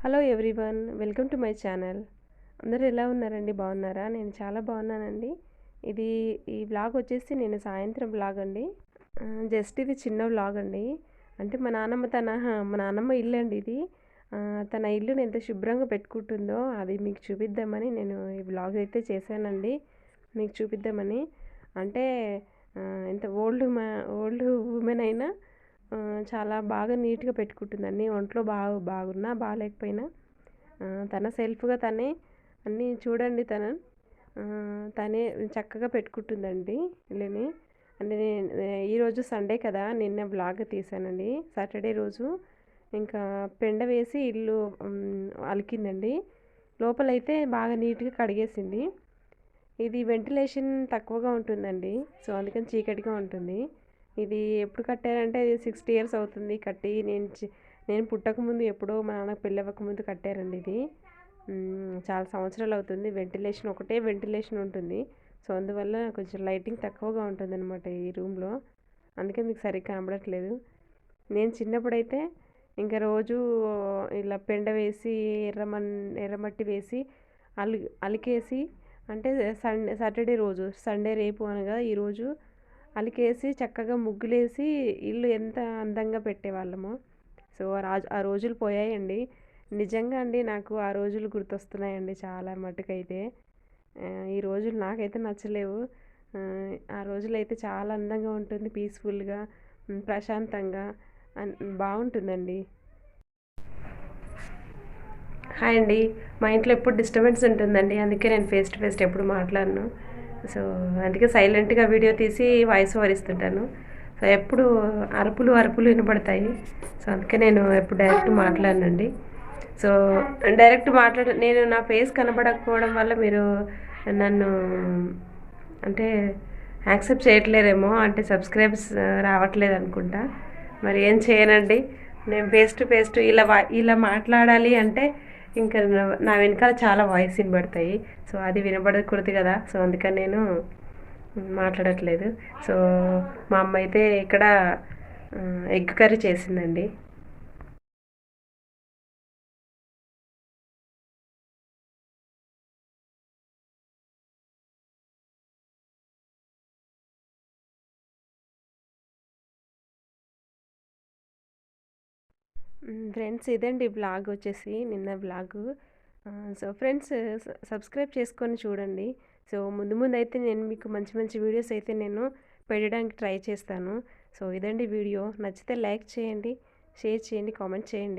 Hello everyone, welcome to my channel. అందరూ ఎలా ఉన్నారండి? బాగున్నారా? నేను చాలా బాగున్నానండి. ఇది ఈ వ్లాగ్ వచ్చేసి నేను సాయంత్రం వ్లాగ్ అండి. జస్ట్ ఇది చిన్న వ్లాగ్ అండి. అంటే మా నాన్నమ్మ ఇల్లు అండి ఇది. తన ఇల్లుని ఎంత శుభ్రంగా పెట్టుకుంటుందో అది మీకు చూపిద్దామని నేను ఈ వ్లాగ్ అయితే చేశానండి. మీకు చూపిద్దామని. అంటే ఎంత ఓల్డ్ ఉమెన్ అయినా చాలా బాగా నీట్గా పెట్టుకుంటుందండి. ఒంట్లో బాగున్నా బాగాలేకపోయినా తన సెల్ఫ్గా తనే అన్నీ చూడండి. తనే చక్కగా పెట్టుకుంటుందండి ఇల్లుని. అంటే ఈరోజు సండే కదా, నిన్న బ్లాగ్ తీసానండి. సాటర్డే రోజు ఇంకా పెండ వేసి ఇల్లు అలికిందండి. లోపలైతే బాగా నీట్గా కడిగేసింది. ఇది వెంటిలేషన్ తక్కువగా ఉంటుందండి, సో అందుకని చీకటిగా ఉంటుంది. ఇది ఎప్పుడు కట్టారంటే ఇది 60 ఇయర్స్ అవుతుంది కట్టి. నేను పుట్టకముందు ఎప్పుడో మా నాన్నకు పెళ్ళి అవ్వకముందు కట్టారండి ఇది. చాలా సంవత్సరాలు అవుతుంది. ఒకటే వెంటిలేషన్ ఉంటుంది. సో అందువల్ల కొంచెం లైటింగ్ తక్కువగా ఉంటుంది అనమాట ఈ రూమ్లో. అందుకే మీకు సరిగ్గా కనబడట్లేదు. నేను చిన్నప్పుడైతే ఇంకా రోజు ఇలా పెండ వేసి ఎర్రమట్టి వేసి అలికేసి, అంటే సాటర్డే రోజు, సండే రేపు అనగా ఈరోజు అలికేసి చక్కగా ముగ్గులేసి ఇల్లు ఎంత అందంగా పెట్టేవాళ్ళమో. సో ఆ రోజులు పోయాయండి. నిజంగా అండి, నాకు ఆ రోజులు గుర్తొస్తున్నాయండి చాలా మటుకైతే. ఈ రోజులు నాకైతే నచ్చలేవు. ఆ రోజులైతే చాలా అందంగా ఉంటుంది, పీస్ఫుల్గా, ప్రశాంతంగా బాగుంటుందండి. హాయ్ అండి. మా ఇంట్లో ఎప్పుడు డిస్టర్బెన్స్ ఉంటుందండి, అందుకే నేను ఫేస్ టు ఫేస్ ఎప్పుడు మాట్లాడను. సో అందుకే సైలెంట్గా వీడియో తీసి వాయిస్ ఓవర్ ఇస్తుంటాను. సో ఎప్పుడు అరుపులు వినపడతాయి. సో అందుకే నేను ఎప్పుడు డైరెక్ట్ మాట్లాడనండి. సో నేను నా ఫేస్ కనబడకపోవడం వల్ల మీరు నన్ను అంటే యాక్సెప్ట్ చేయట్లేరేమో, అంటే సబ్స్క్రైబ్స్ రావట్లేదు అనుకుంటా. మరి ఏం చేయనండి. నేను ఫేస్ టు ఫేస్ ఇలా మాట్లాడాలి అంటే ఇంకా నా వెనకాల చాలా వాయిస్ వినబడతాయి. సో అది వినబడకూడదు కదా, సో అందుకని నేను మాట్లాడట్లేదు. సో మా అమ్మ అయితే ఇక్కడ ఎగ్ కర్రీ చేసిందండి. ఫ్రెండ్స్, ఇదండి బ్లాగ్ వచ్చేసి నిన్న బ్లాగు. సో ఫ్రెండ్స్, సబ్స్క్రైబ్ చేసుకొని చూడండి. సో ముందు అయితే నేను మీకు మంచి మంచి వీడియోస్ అయితే నేను పెట్టడానికి ట్రై చేస్తాను. సో ఇదండి వీడియో. నచ్చితే లైక్ చేయండి, షేర్ చేయండి, కామెంట్ చేయండి.